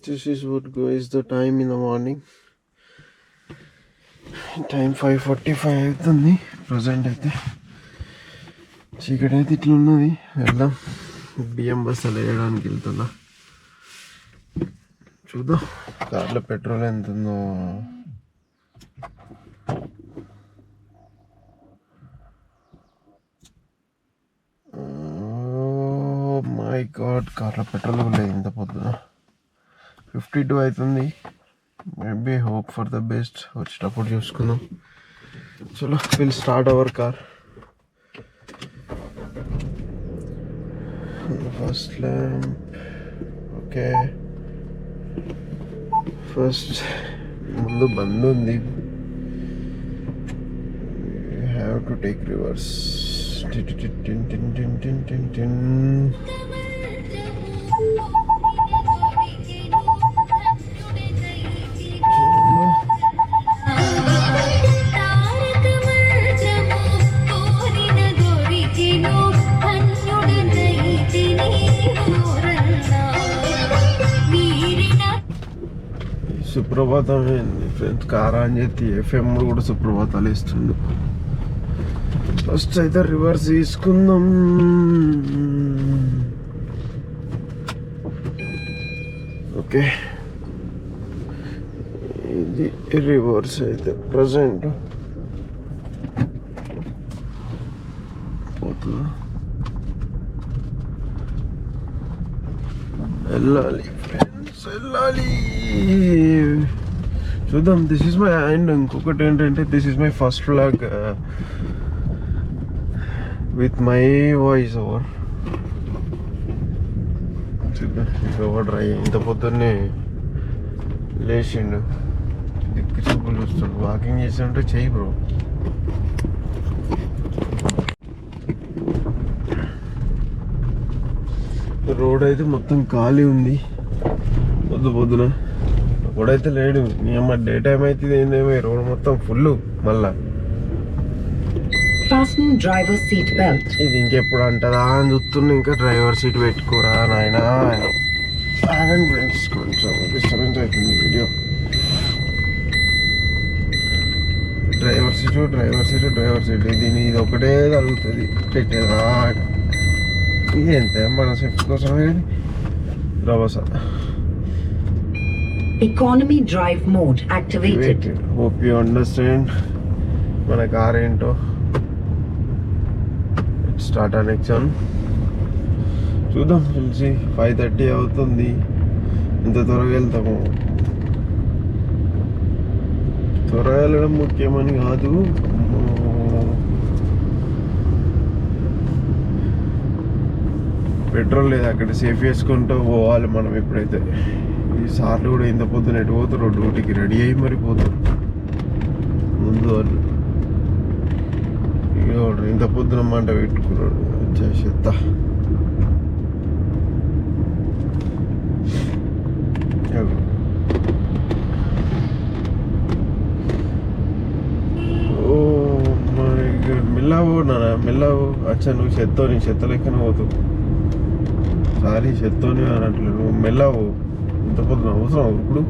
This is what is the time in the morning. Time 5:45 అవుతుంది present. అయితే చీకటి అయితే ఇట్లున్నది. వెళ్దాం, బియ్యం బస్తాలు వేయడానికి వెళ్తున్నా. చూద్దాం కార్లో పెట్రోల్ ఎంత ఉందో. మై గాడ్, కార్లో పెట్రోల్ లేదు ఇంత పొద్దున. 52 అవుతుంది. Maybe hope for the best, వచ్చేటప్పుడు చూసుకుందాం. చలో will start our car. First lamp okay. First ముందు బంద్ ఉంది, have to take reverse. Suprabhatam friends, car on చేసి ఎఫ్ఎం కూడా సుప్రభాతాలు ఇస్తుండు. ఫస్ట్ అయితే రివర్స్ తీసుకుందాం. ఓకే, ఇది రివర్స్ అయితే ప్రజెంట్ పోతుందా, వెళ్ళాలి ఫ్రెండ్స్, వెళ్ళాలి. చూద్దాం. దిస్ ఈజ్ మై అండ్ ఇంకొకటి ఏంటంటే, this is my first vlog with my voice over. చూద్దాం. ఓవర్ డ్రై ఇంత పొద్దున్నే లేచిండు, దిక్కు చూపులు చూస్తాడు. వాకింగ్ చేస్తుంటే చెయ్యి బ్రో. రోడ్ అయితే మొత్తం ఖాళీ ఉంది. పొద్దున ఒకడైతే లేడు. నీ అమ్మ డే టైం అయితే ఏందేమో, రోడ్ మొత్తం ఫుల్. మళ్ళా ఇది ఇంకెప్పుడు అంటదా అని చూస్తున్నా. ఇంకా డ్రైవర్ సీట్ పెట్టుకోరా నాయనా. ఫ్రెండ్స్ కొంచెం డిస్టర్బెన్స్ అవుతుంది వీడియో. డ్రైవర్ సీట్ దీని ఇది ఒకటే తగులుతుంది పెట్టేదా. ఇది ఎంత మన సేఫ్టీ కోసమే. కానీ రవస economy drive mode activated. Hope you understand మన కార్ ఏంటో. స్టార్ట్ నెక్స్ట్ చూద్దాం. తెలిసి 5:30 అవుతుంది. ఇంత త్వరగా వెళ్తాము. త్వరగా వెళ్ళడం ముఖ్యమని కాదు, పెట్రోల్ లేదు అక్కడ. సేఫ్ చేసుకుంటూ పోవాలి మనం. ఎప్పుడైతే ఈ సార్లు కూడా ఇంత పొద్దున ఎటు పోతారు, డ్యూటీకి రెడీ అయ్యి మరి పోతారు ముందు వాళ్ళు. ఇక ఇంత పొద్దున మంట పెట్టుకున్నాడు చెత్త. ఓ మై గాడ్, మెల్లవు నాన్న, మెల్లవు. అచ్చా నువ్వు చెత్తో, నీ చెత్త లెక్కన పోతావు. సారీ చెత్తోని అన్నట్లు నువ్వు మెల్లవు. ఇంత పొద్దున అవసరం ఇప్పుడు.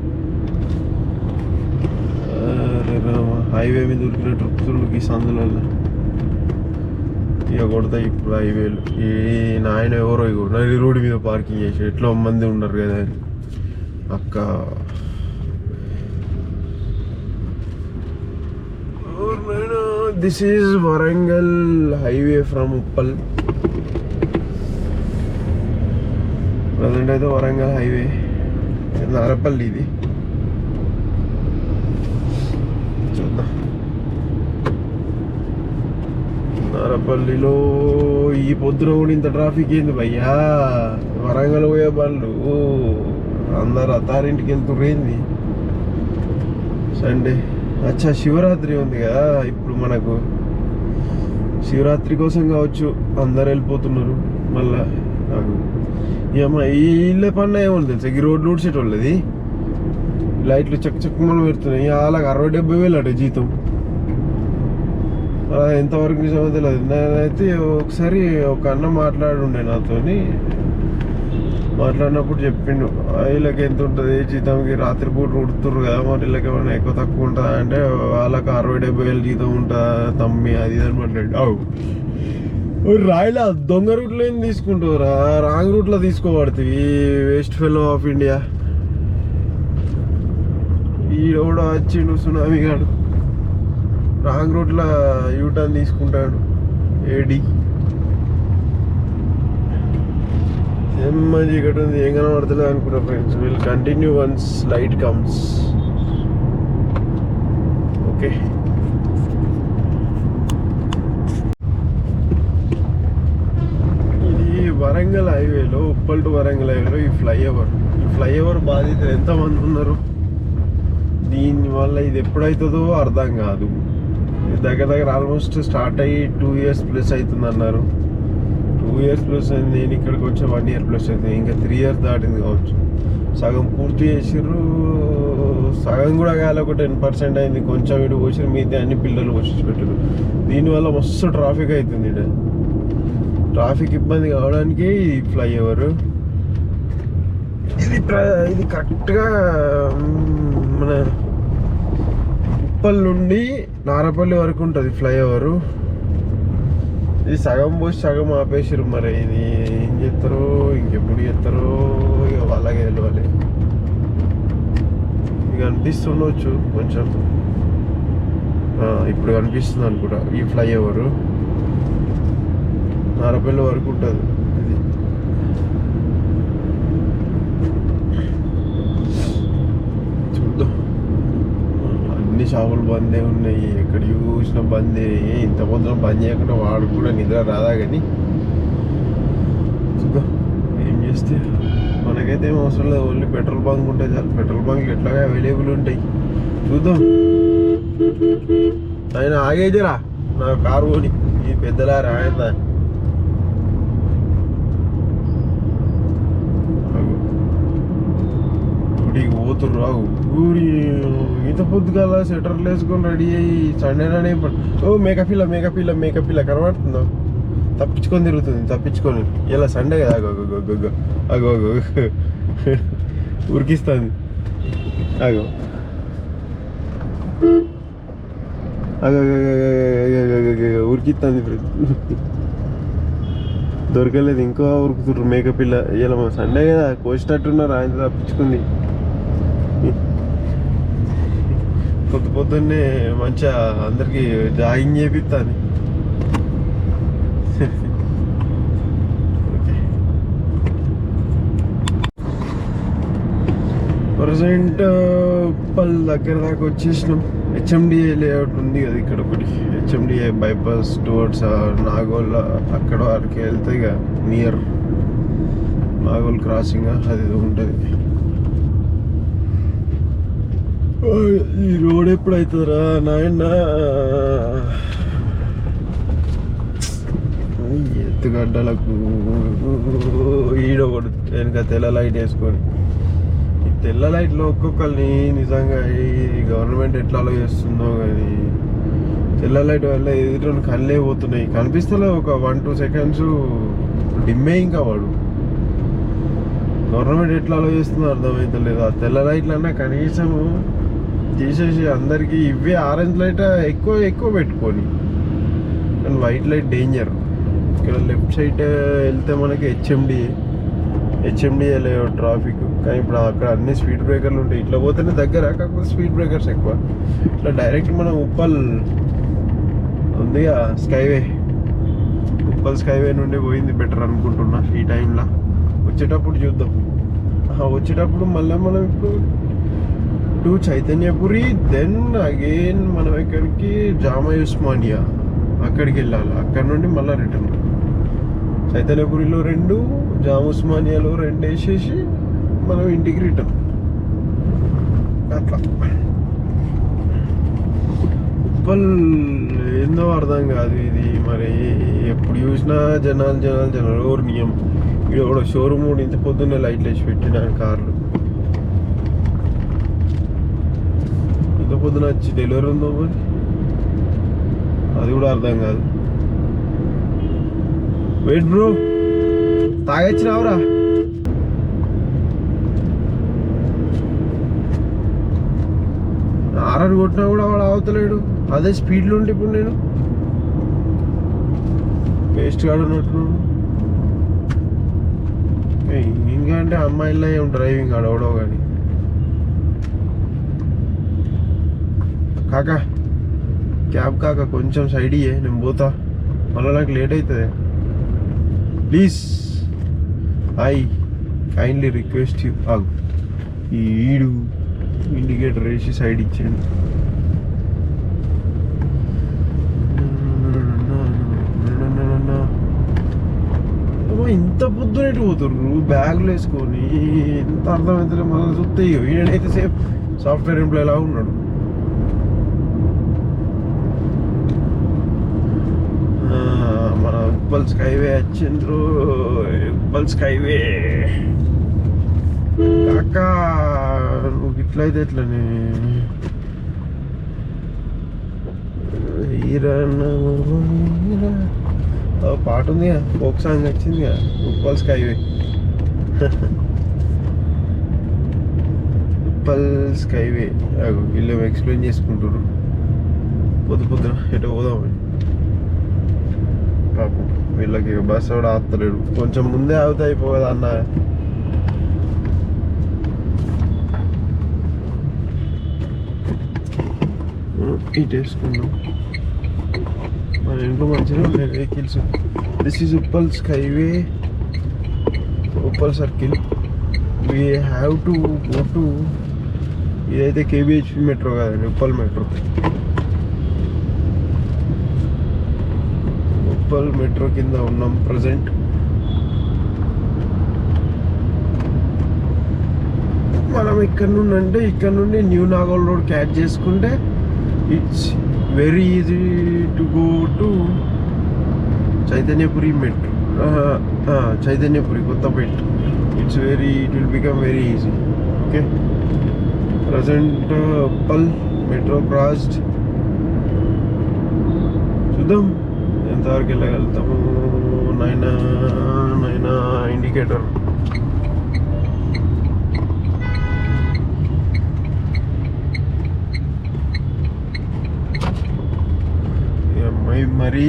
హైవే మీద ఉరికినట్టు ఉరుకుతుండుకి సందులలో. ఇక కొడతా ఇప్పుడు హైవేలు. ఈ నాయన ఎవరో ఇగో నది రోడ్డు మీద పార్కింగ్ చేసి, ఎట్లా మంది ఉండరు కదా అక్క. This is Warangal highway from Uppal. Present అయితే వరంగల్ హైవే, నారపల్లి ఇది. చూద్దాం. నారపల్లిలో ఈ పొద్దున కూడా ఇంత ట్రాఫిక్ ఏంది భయ్యా. వరంగల్ పోయే బండ్లు అందరు అత్తారింటికి వెళ్తుర్రేంది సండే. అచ్చా శివరాత్రి ఉంది కదా ఇప్పుడు. మనకు శివరాత్రి కోసం కావచ్చు అందరు వెళ్ళిపోతున్నారు. మళ్ళా నాకు ఈ ఇళ్ళ పన్న ఏమో తెలుసా, ఈ రోడ్లు ఊడ్చేటోళ్ళది లైట్లు చెక్ చెక్ మనం పెడుతున్నాయి. అలాగ 60-70 అట జీతం. అలా ఎంతవరకు నిజమో తెలియదు. నేనైతే ఒకసారి ఒక అన్న మాట్లాడుండే నాతోని. మాట్లాడినప్పుడు చెప్పిండు వీళ్ళకి ఎంత ఉంటుంది జీతంకి, రాత్రిపూట ఉడుతుర్రు కదా మరి వీళ్ళకి ఏమైనా ఎక్కువ తక్కువ ఉంటుందా అంటే వాళ్ళకి 60-70 జీతం ఉంటుందా తమ్మి అది ఇది అని మాట్లాడు. రాయిలా దొంగ రూట్లో ఏం తీసుకుంటావురా, రాంగ్ రూట్లో తీసుకోబడుతుంది. వేస్ట్ ఫెలో ఆఫ్ ఇండియా ఈడ కూడా వచ్చిండు సునామీ గాడు, రాంగ్ రూట్లో యూటర్న్ తీసుకుంటాడు. ఏడి ఏం మంచి ఇక్కడ ఉంది, ఏం కనబడతలేదు అనుకుంటా friends. Will continue once light comes. Okay Warangal హైవేలో, ఉప్పల్ టు వరంగల్ హైవేలో ఈ ఫ్లైఓవర్ బాధితులు ఎంతమంది ఉన్నారు. దీనివల్ల ఇది ఎప్పుడవుతుందో అర్థం కాదు. ఇది దగ్గర ఆల్మోస్ట్ స్టార్ట్ అయ్యి 2 years ప్లస్ అవుతుంది అన్నారు. 2 years ప్లస్ అయింది, నేను ఇక్కడికి వచ్చి 1 year ప్లస్ అవుతుంది. ఇంకా 3 years దాటింది కావచ్చు. సగం పూర్తి చేసిర్రు, సగం కూడా కాలే, ఒక 10% అయింది. కొంచెం ఇటు పోసిరు, మిగతా అన్ని పిల్లలు వచ్చి పెట్టారు. దీనివల్ల మస్తు ట్రాఫిక్ అవుతుంది. ఇక్కడ ట్రాఫిక్ ఇబ్బంది కావడానికి ఈ ఫ్లైఓవర్ ఇది కరెక్ట్గా మన ఉప్పల్ నుండి నారపల్లి వరకు ఉంటుంది ఫ్లైఓవరు. ఇది సగం పోసి సగం ఆపేసారు. మరి ఇది ఏం చేస్తారో, ఇంకెప్పుడు చేస్తారో ఇక వాళ్ళకే వెళ్ళాలి. ఇక అనిపిస్తుండొచ్చు కొంచెం, ఇప్పుడు కనిపిస్తుంది అనుకుంటా. ఈ ఫ్లైఓవరు నారపల్లి వరకు ఉంటుంది. ఇది చూద్దాం. అన్ని షాపులు బందే ఉన్నాయి, ఎక్కడ చూసినా బందే. ఇంత పొద్దున బంద్ చేయకుండా వాడు కూడా నిద్ర రాదా కానీ చూద్దాం ఏం చేస్తే. మనకైతే ఏం అవసరం లేదు, ఓన్లీ పెట్రోల్ బంక్ ఉంటే చాలు. పెట్రోల్ బంక్లు ఎట్లాగా అవైలబుల్ ఉంటాయి. చూద్దాం. ఆయన ఆగేదిరా నా కారు కొని, ఈ పెద్దలారా ఆయన పోతుర్రు. రావు ఊరి ఇంత పొద్దుగాల సెటర్లు వేసుకొని రెడీ అయ్యి సండే నాడే. ఓ మేకపిల్ల కనబడుతుందో, తప్పించుకొని తిరుగుతుంది. తప్పించుకొని ఇలా సండే కదా, అగో ఉరికిస్తుంది. అగో ఉరికిస్తుంది. దొరకలేదు, ఇంకా ఉరుకుతుర్రు మేకపిల్ల. ఇలా సండే కదా కోసినట్టున్నారు, ఆయన తప్పించుకుంది. పొద్దున్నే మంచిగా అందరికి జాగింగ్ చేపిస్తాను. ప్రజెంట్ ఉప్పల్ దగ్గర దాకా వచ్చేసినాం. హెచ్ఎండిఏ లేఅవుట్ ఉంది కదా ఇక్కడ ఒకటి, హెచ్ఎండిఏ బైపాస్ టువర్డ్స్ నాగోల్. అక్కడ వరకు వెళ్తే ఇక నియర్ నాగోల్ క్రాసింగ్ అది ఉంటుంది. ఈ రోడ్ ఎప్పుడు అవుతుందిరా నాయన. ఎత్తుగడ్డలకు ఈడొకడు వెనక తెల్ల లైట్ వేసుకొని. ఈ తెల్ల లైట్లో ఒక్కొక్కరిని నిజంగా ఈ గవర్నమెంట్ ఎట్లా అలో చేస్తుందో కానీ, తెల్ల లైట్ వల్ల ఎదురు కళ్ళే పోతున్నాయి. కనిపిస్తలే, ఒక 1-2 seconds డిమ్మే. ఇంకా వాడు గవర్నమెంట్ ఎట్లా అలో చేస్తుందో అర్థమవుతలేదు. ఆ తెల్ల లైట్లన్నా కనీసం తీసేసి అందరికీ ఇవే ఆరెంజ్ లైట్ ఎక్కువ పెట్టుకొని, కానీ వైట్ లైట్ డేంజర్. ఇక్కడ లెఫ్ట్ సైడ్ వెళ్తే మనకి హెచ్ఎండిఏ లేవు ట్రాఫిక్. కానీ ఇప్పుడు అక్కడ అన్ని స్పీడ్ బ్రేకర్లు ఉంటాయి. ఇట్లా పోతేనే దగ్గర, కాకపోతే స్పీడ్ బ్రేకర్స్ ఎక్కువ. ఇట్లా డైరెక్ట్ మనం ఉప్పల్ ఉందిగా స్కైవే, ఉప్పల్ స్కైవే నుండి పోయింది బెటర్ అనుకుంటున్నా ఈ టైంలో. వచ్చేటప్పుడు చూద్దాం. వచ్చేటప్పుడు మళ్ళీ మనం ఇప్పుడు టు చైతన్యపురి, దెన్ అగైన్ మనం ఎక్కడికి జామా ఉస్మానియా అక్కడికి వెళ్ళాలి. అక్కడ నుండి మళ్ళీ రిటర్న్. చైతన్యపురిలో 2, జామా ఉస్మానియాలో 2 వేసేసి మనం ఇంటికి రిటర్న్. అట్లా ఉప్పల్ ఏందో అర్థం కాదు ఇది. మరి ఎప్పుడు చూసినా జనాలు ఓర్నియం. ఇక్కడ కూడా షోరూమ్ కూడా ఇంత పొద్దున్నే లైట్లు వేసి పెట్టిన కార్లు. ఇంత పొద్దున వచ్చి డెలివరీ ఉందో మరి అది కూడా అర్థం కాదు. Wait bro, తాగొచ్చినావురా? హారర్ కొట్టినా కూడా వాడు ఆగుతలేడు. అదే స్పీడ్లో ఉంటే ఇప్పుడు నేను వేస్ట్ గాడు ఉన్నట్టున్నాడు. ఎందుకంటే అమ్మాయిల్లో ఏం డ్రైవింగ్ ఆడవడో కానీ. కాకా క్యాబ్ కాక కొంచెం సైడ్ ఇయ్యే, నేను పోతా, మళ్ళీ నాకు లేట్ అవుతుంది. Please I kindly request you. ఆగు, ఈడు ఇండికేటర్ వేసి సైడ్ ఇచ్చాడు. ఇంత పొద్దునట్టు పోతుర్రు బ్యాగులు వేసుకొని, ఎంత అర్థమవుతుంది. మళ్ళీ చూస్తే ఈయనైతే సేఫ్ సాఫ్ట్వేర్ ఎంప్లాయ్ లాగా ఉన్నాడు. మన ఉప్పల్ స్కైవే వచ్చిండ్రు. ఉప్పల్ స్కైవే కాకా, నువ్వు ఇట్లయితే ఎట్లనే పాట ఉంది, ఫోక్ సాంగ్ వచ్చింది ఉప్పల్ స్కైవే. ఉప్పల్ స్కైవే వీళ్ళు ఎక్స్ప్లెయిన్ చేసుకుంటారు పొద్దున ఎటు పోదామని. పాపం వీళ్ళకి బస్ కూడా ఆపుతలేడు. కొంచెం ముందే ఆగితే అయిపోదా అన్న. ఇటు వేసుకున్నాం, మన ఇంట్లో మంచిగా ఉన్నాయి vehicles. This is Uppal skyway, Uppal circle. We have to go to, ఇదైతే కేబిహెచ్పి మెట్రో కాదండి, ఉప్పల్ మెట్రో. ఉప్పల్ మెట్రో కింద ఉన్నాం ప్రజెంట్. మనం ఇక్కడ నుండి అంటే ఇక్కడ నుండి న్యూ నాగోల్ రోడ్ క్యాచ్ చేసుకుంటే it's very easy to go to Chaitanyapuri metro. Chaitanyapuri Kothapet. It's very, it will become very easy. Okay, present Uppal metro crossed. చూద్దాం ఎంతవరకు వెళ్ళగలుగుతాము. నైనా ఇండికేటర్. మరీ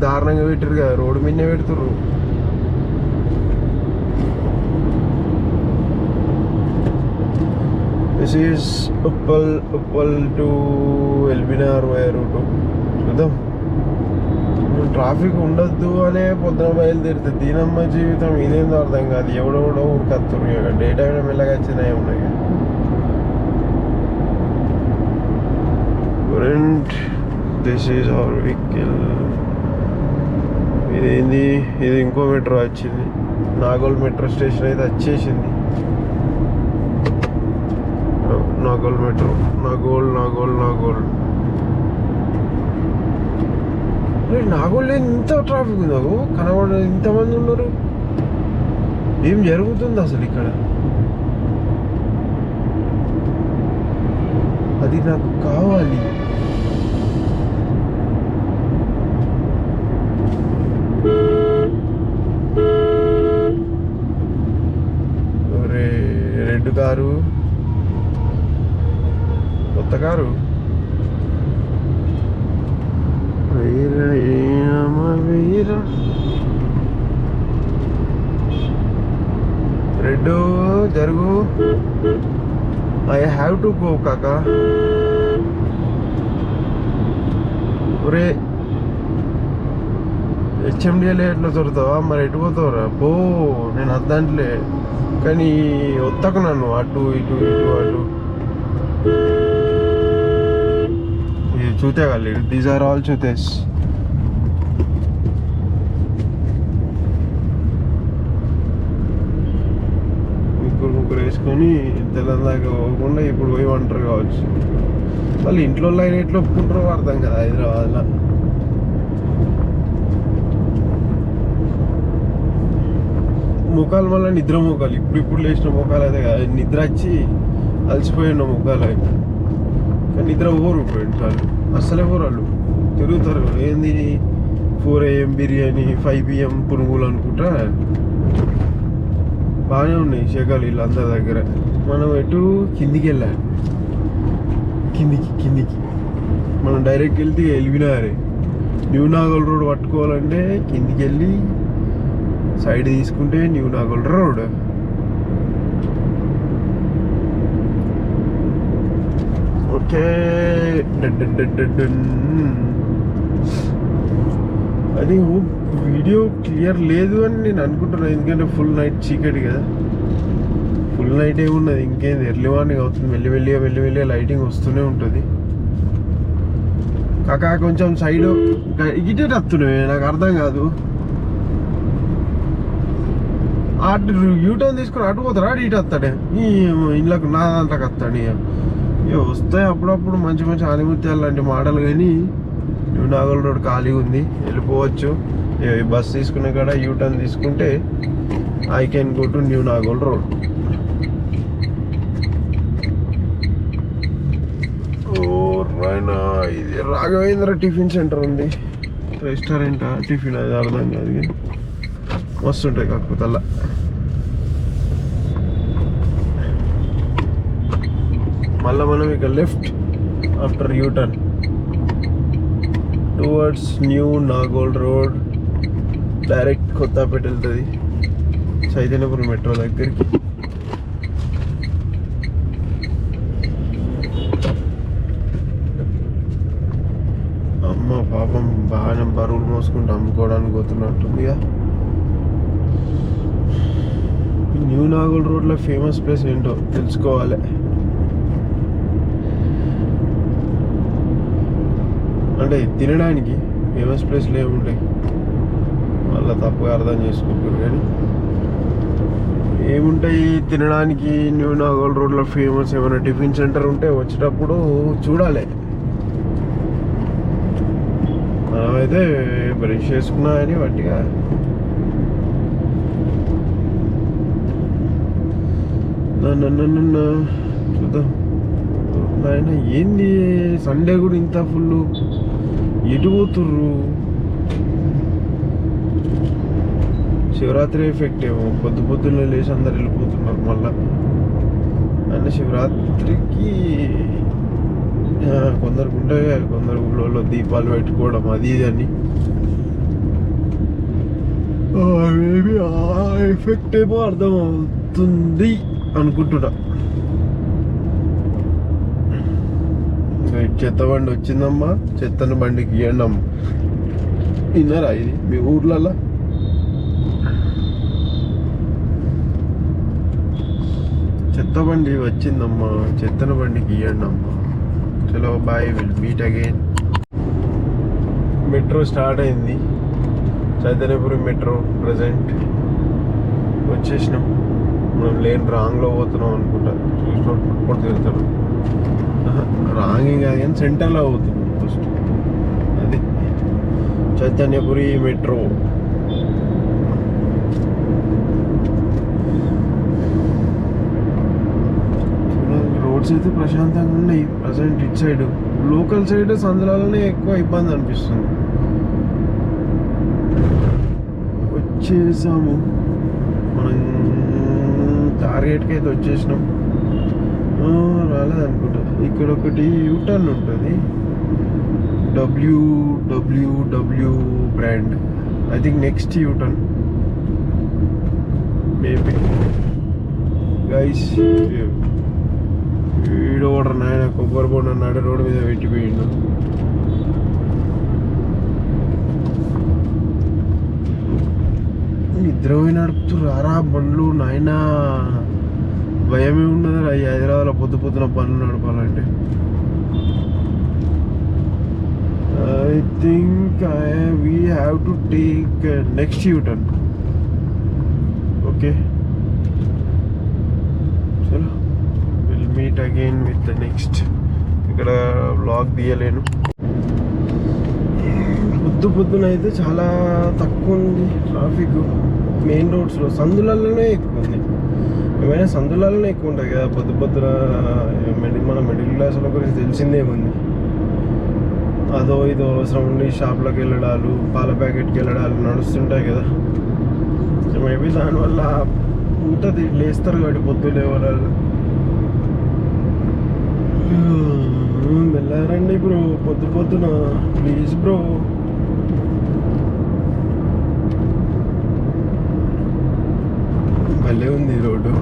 దారుణంగా పెట్టారు కదా, రోడ్డు మీదనే పెడుతుర్రు. This is Uppal to LB Nagar via route. చూద్దాం. ట్రాఫిక్ ఉండొద్దు అనే పొద్దున బయలుదేరితే దీనమ్మ జీవితం ఇదేందో అర్థం కాదు. ఎవడెవడో ఊరికత్తురు. ఇక డే టైంలో మెల్లగా వచ్చినాయి ఉన్నాయి. This is our vehicle. ఇదేంది, ఇది ఇంకో మెట్రో వచ్చింది. నాగోల్ మెట్రో స్టేషన్ అయితే వచ్చేసింది. నాగోల్ మెట్రో, నాగోల్. నాగోల్లో ఇంత ట్రాఫిక్ ఉంది. నాకు కనబడ, ఇంతమంది ఉన్నారు. ఏం జరుగుతుంది అసలు ఇక్కడ? అది నాకు కావాలి. రెడ్ కారు, కొత్త కారు. రెడ్ జరుగు. ఐ హ్యావ్ టు గో కాకా. ఒరే హెచ్ఎండిఎల్ ఎట్లా దొరుకుతావా? మరి ఎటు పోతావురా? పో, నేను అద్దంట్లే, కానీ ఒత్తకు నన్ను అటు ఇటు ఇది చూతే కాదు. దీస్ ఆర్ ఆల్ చూతేస్. ముగ్గురు వేసుకొని తెల్లందాకా పోకుండా ఇప్పుడు పోయి వంటరు కావచ్చు. వాళ్ళు ఇంట్లో లైన్ ఎట్లా ఒప్పుకుంటారో అర్థం కదా హైదరాబాద్లో. ముఖాలు మళ్ళీ నిద్ర ముఖాలు, ఇప్పుడు లేచిన ముఖాలు అయితే కదా. నిద్ర వచ్చి అలసిపోయిన ముఖాలు అవి. కానీ నిద్ర పోరు వాళ్ళు, అస్సలే పోరు. వాళ్ళు తిరుగుతారు. ఏంది 4 AM బిర్యానీ, 5 PM పునుగులు అనుకుంటా. బాగానే ఉన్నాయి శకాలు వీళ్ళందరి దగ్గర. మనం ఎటు కిందికి వెళ్ళాలి. కిందికి మనం డైరెక్ట్ వెళ్తే ఎల్బినారే. న్యూ నాగోల్ రోడ్ పట్టుకోవాలంటే కిందికి వెళ్ళి సైడ్ తీసుకుంటే న్యూ నాగోల్ రోడ్. ఓకే, అది వీడియో క్లియర్ లేదు అని నేను అనుకుంటున్నాను, ఎందుకంటే ఫుల్ నైట్ చీకటి కదా. ఫుల్ నైట్ ఏమున్నది, ఇంకేంది ఎర్లీ మార్నింగ్ అవుతుంది. మెల్లిమెల్లిగా లైటింగ్ వస్తూనే ఉంటుంది. కాకా కొంచెం సైడ్ ఇటే వస్తున్నాయి, నాకు అర్థం కాదు. అటు యూటర్న్ తీసుకుని అటు పోతారా, అటు ఇటు వస్తాడే ఈ ఇళ్ళకు నా దాంట్లోకి వస్తాడు. ఇక వస్తాయి అప్పుడప్పుడు మంచి మంచి ఆనిముత్యాలు లాంటి మాటలు. కానీ న్యూ నాగోల్ రోడ్ ఖాళీ ఉంది, వెళ్ళిపోవచ్చు. బస్ తీసుకునే కాడ యూటర్న్ తీసుకుంటే I can go to new Nagole road. ఇది రాఘవేంద్ర టిఫిన్ సెంటర్ ఉంది, రెస్టారెంట్ టిఫిన్ అది అర్థం కాదు, కానీ మస్తుంటాయి. కాకపోతే అలా మళ్ళీ మనం ఇక left after U turn towards new Nagole road, direct Kothapet వెళ్తుంది చైతన్యపురం మెట్రో దగ్గరికి. అమ్మ పాపం బాగానే బరువులు మోసుకుంటూ అమ్ముకోవడానికి పోతున్నట్టుంది. న్యూ నాగోల్ రోడ్లో ఫేమస్ ప్లేస్ ఏంటో తెలుసుకోవాలి. అంటే తినడానికి ఫేమస్ ప్లేస్లు ఏముంటాయి, వాళ్ళ తప్పుగా అర్థం చేసుకుంటారు. కానీ ఏముంటాయి తినడానికి న్యూ నాగోల్ రోడ్లో ఫేమస్? ఏమైనా టిఫిన్ సెంటర్ ఉంటే వచ్చేటప్పుడు చూడాలి. మనమైతే బ్రష్ చేసుకున్నా అని వట్టిగా చూద్దాం. ఆయన ఏంది సండే కూడా ఇంత ఫుల్, ఎటు పోతుర్రు? శివరాత్రి ఎఫెక్ట్ ఏమో, పొద్దున్నే లేచి అందరు వెళ్ళిపోతున్నారు మళ్ళా. అంటే శివరాత్రికి కొందరికి ఉంటాయి, కొందరు ఊళ్ళో దీపాలు పెట్టుకోవడం అది ఇది అని. మేబీ ఆ ఎఫెక్ట్ ఏమో అర్థం అవుతుంది అనుకుంటున్నా. చెత్త బండి వచ్చిందమ్మా, చెత్తను బండికి ఇవ్వండి అమ్మ. విన్నారా ఇది మీ ఊర్లలో? చెత్త బండి వచ్చిందమ్మా, చెత్తను బండికి ఇవ్వండి అమ్మా. చలో bye, will meet again. Metro start అయింది, చైతన్యపురం మెట్రో ప్రజెంట్ వచ్చేసినాం. మనం లేన్ రాంగ్లో పోతున్నాం అనుకుంటా, చూసినట్టు పట్టుకొని తిరుగుతాడు. రాంగ్ కాదు కానీ సెంటర్లో అవుతున్నాం ఫస్ట్. అది చైతన్యపురి మెట్రో. రోడ్స్ అయితే ప్రశాంతంగా ఉన్నాయి ప్రజెంట్. ఇటు సైడ్ లోకల్ సైడ్ సందులలోనే ఎక్కువ ఇబ్బంది అనిపిస్తుంది. వచ్చేసాము మనం, టార్గెట్కి అయితే వచ్చేసినాం. రాలేదనుకుంటా. ఇక్కడ ఒకటి యూటర్న్ ఉంటుంది, WWW brand. I think next U turn maybe. Guys వీడు కూడా నాయన కొబ్బరి బొండ అన్నాడు, రోడ్డు మీద పెట్టిపోయిండు. నిద్రపోయి నడుపుతూ రారా బండ్లు నాయనా. భయమే ఉన్నది రా ఈ హైదరాబాద్లో పొద్దున బండ్లు నడపాలంటే. I think we have to take next U turn. Okay చలో, will meet again with the next. ఇక్కడ బ్లాగ్ తీయలేను, పొద్దున అయితే చాలా తక్కువ ఉంది ట్రాఫిక్. మెయిన్ రోడ్స్లో సందులలోనే ఎక్కువ ఉంది. ఏమైనా సందులలోనే ఎక్కువ ఉంటాయి కదా పొద్దున. మన మిడిల్ క్లాసుల గురించి తెలిసిందేముంది, అదో ఇదో అవసరం ఉండి షాప్లోకి వెళ్ళడాలు, పాల ప్యాకెట్కి వెళ్ళడాలు నడుస్తుంటాయి కదా. మేబీ దానివల్ల ఉంటుంది, లేస్తారు కాబట్టి పొద్దున్నే వాళ్ళు. వెళ్ళారండి బ్రో, పొద్దు పొద్దున ప్లీజ్ బ్రో. భలే ఉంది ఈ road.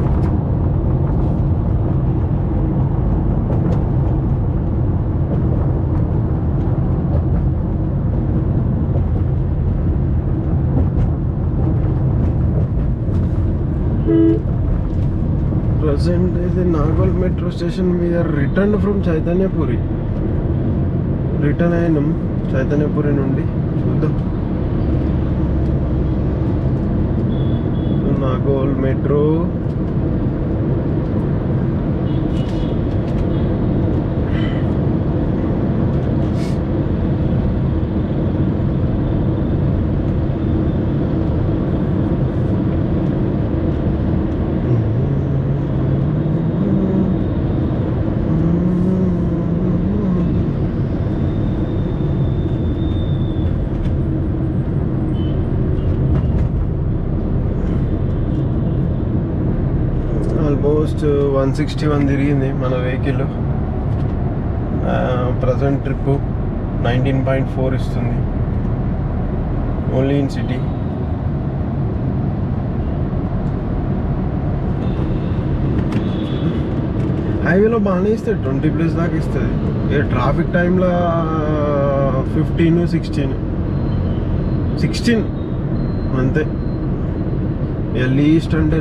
Present is in Nagold metro station. We are returned from Chaitanyapuri. Return అయినాం చైతన్యపురి నుండి. చూద్దాం. నాగోల్ మెట్రో. ఆల్మోస్ట్ 161 తిరిగింది మన వెహికల్. ప్రజెంట్ ట్రిప్ 19.4 ఇస్తుంది, ఓన్లీ ఇన్ సిటీ. హైవేలో బాగానే ఇస్తుంది, 20+ దాకా ఇస్తుంది. ఇక ట్రాఫిక్ టైంలో 15, 16 అంతే. లీస్ట్ అంటే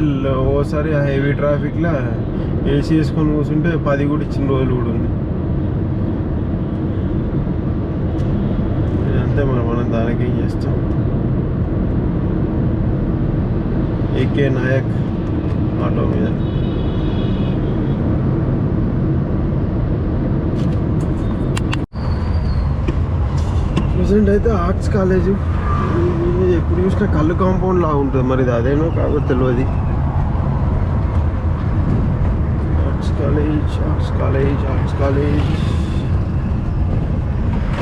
ఓసారి హెవీ ట్రాఫిక్లో ఏసీ వేసుకొని కూర్చుంటే 10 కూడా ఇచ్చిన రోజులు కూడా ఉంది. అంతే, మనం దానికి ఏం చేస్తాం. ఏకే నాయక్ ఆటో మీద ప్రజెంట్ అయితే ఆర్ట్స్ కాలేజు. ఎప్పుడు చూసినా కళ్ళు కాంపౌండ్ లాగా ఉంటుంది, మరి ఇది అదేనో కాదో తెలియదు. ఆర్ట్స్ కాలేజ్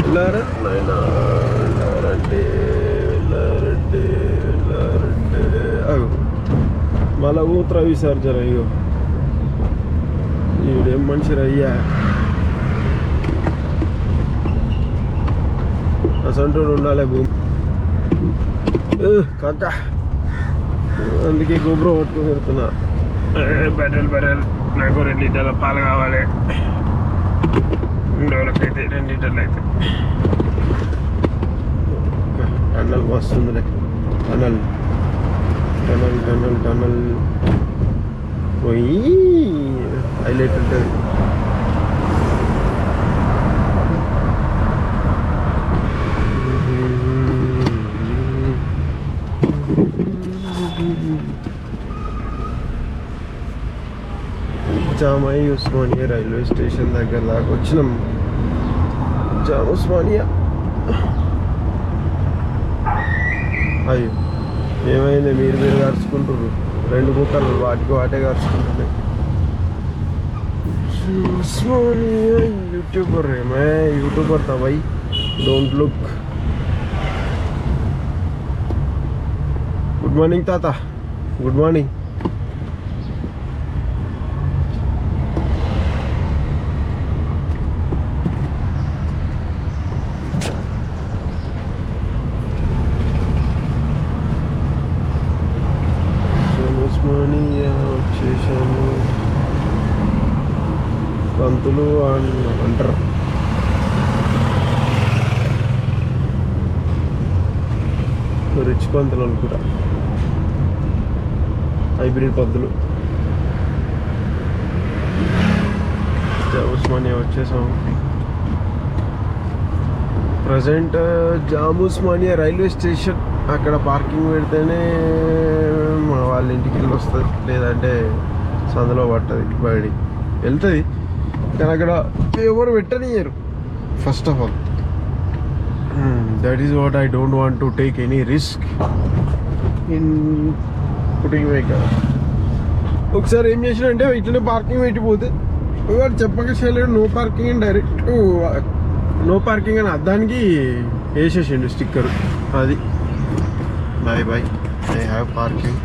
వెళ్ళారంటే మళ్ళా మూత్ర విసర్జన. అయ్యో ఈడేం మనిషి అయ్యా, అసంటోడు ఉండాలి భూమి కాక. అందుకే గోబ్రో పట్టుకొని వెళ్తున్నా. బెరల్ నాకు 2 లీటర్ల పాలు కావాలి. డెవలప్కైతే 2 లీటర్లు అయితే. టన్నల్ వస్తుందిలే. టన్నల్ పోయి హైలైట్ ఉంటుంది. జామై ఉస్మానియా రైల్వే స్టేషన్ దగ్గర దాకా వచ్చినాం. జామ్ ఉస్మానియా. అయ్యో ఏమైంది, మీరు కరుచుకుంటారు. 2 కుక్కలు వాటే కరుచుకుంటున్నాయి. ఉస్మానియా యూట్యూబర్ మే యూట్యూబర్ తా భాई, డోంట్ లుక్. గుడ్ మార్నింగ్ తాత, గుడ్ మార్నింగ్. వచ్చేసాను. పంతులు అంటారు. రిచ్ పంతులు అనుకుంటా, హైబ్రిడ్ పంతులు. ఉస్మానియా వచ్చేసాం. Present jam Osmania railway station. అక్కడ పార్కింగ్ పెడితేనే మా వాళ్ళ ఇంటికి వెళ్ళి వస్తుంది, లేదంటే సందులో పట్టది, బయట వెళ్తుంది. కానీ అక్కడ ఎవరు పెట్టనియరు. First of all that is what I don't want to take any risk in putting vehicle. ఒకసారి ఏం చేసినంటే ఇట్లనే పార్కింగ్ పెట్టిపోతే వాడు చెప్పక చేయలేడు, నో పార్కింగ్ అని డైరెక్ట్ నో పార్కింగ్ అని అద్దానికి వేసేసిండు స్టిక్కరు. అది బాయ్ ఐ హ్యావ్ పార్కింగ్.